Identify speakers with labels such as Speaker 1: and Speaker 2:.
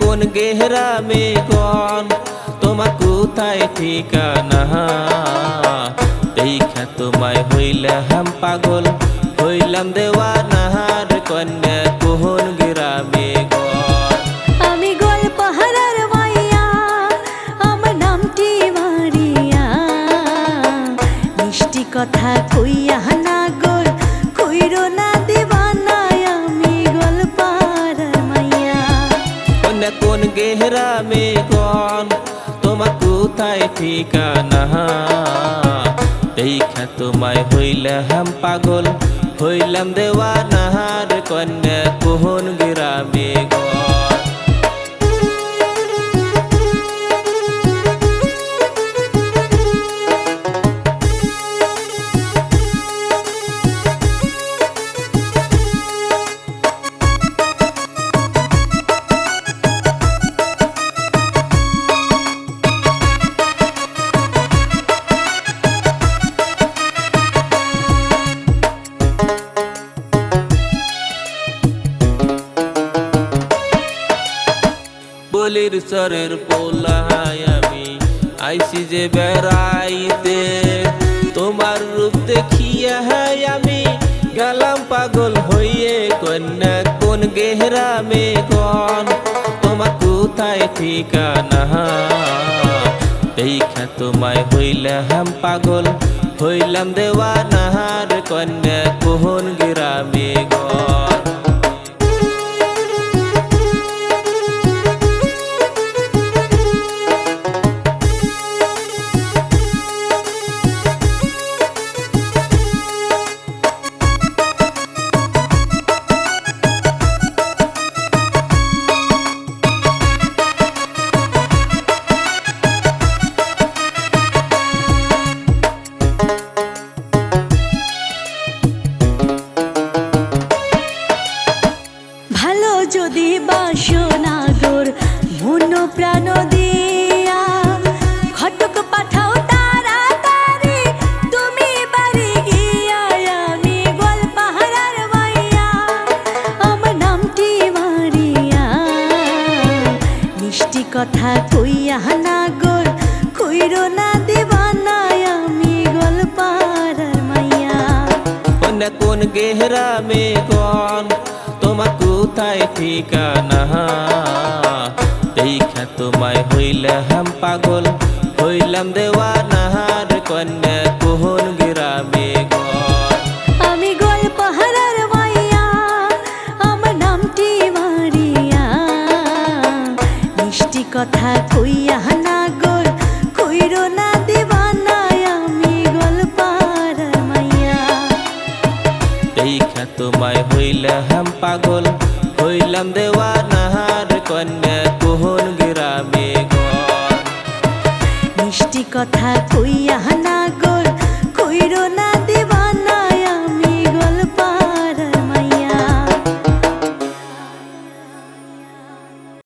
Speaker 1: কোন গেহরামে গন তোমার কোথায় ঠিকানা দেখা তোমায় হইলাম পাগল হইলাম দেওয়ানা রে কন্যা কোন গ্রামে গন
Speaker 2: আমি গোয়ালপাহাড়ের মাইয়া আমার নামটি মারিয়া মিষ্টি কথা কইয়া না গোল কইরো না দিবানা আমি গোয়ালপাহাড়ের মাইয়া
Speaker 1: কোন গেহরামে গন তোমার কোথায় ঠিকানা দেখা তোমায় হইলাম পাগল হইলাম দেওয়ানা রে কন্যা কোন গ্রামে গন বলির সরের পোলায় আমি আইসি যে বেড়াইতে তোমার রূপ দেখিয়া আমি গেলাম পাগল হইয়ে কন্যা কোন গেহরামে গন তোমার কোথায় ঠিকানা দেখা তোমায় হইলাম পাগল হইলাম দেওয়ানা রে কন্যা কোন গ্রামে গন
Speaker 2: ভালো যদি বাসনাগর মন প্রাণ দিয়া ঘটক পাঠাও তাড়াতাড়ি তুমি বাড়ি গিয়া আমি গোয়ালপাহাড়ের মাইয়া আমার নামটি মারিয়া মিষ্টি কথা কইয়া না গোর কইরো না দিবানা আমি গোয়ালপাহাড়ের মাইয়া
Speaker 1: কোন গেহরামে গন তোমার কোথায় ঠিকানা দেখা তোমায় হইলাম পাগল হইলাম দেওয়ানা রে কন্যা কোন গ্রামে গন
Speaker 2: আমি গোয়ালপাহাড়ের মাইয়া আমার নামটি মারিয়া মিষ্টি কথা কইয়া না গোল কইরো না দিবানা আমি গোয়ালপাহাড়ের মাইয়া
Speaker 1: দেখা তোমায় হইলাম পাগল হইলাম দেওয়ানা রে কন্যা কোন গ্রামে গন
Speaker 2: মিষ্টি কথা কইয়া না গোল কইরো না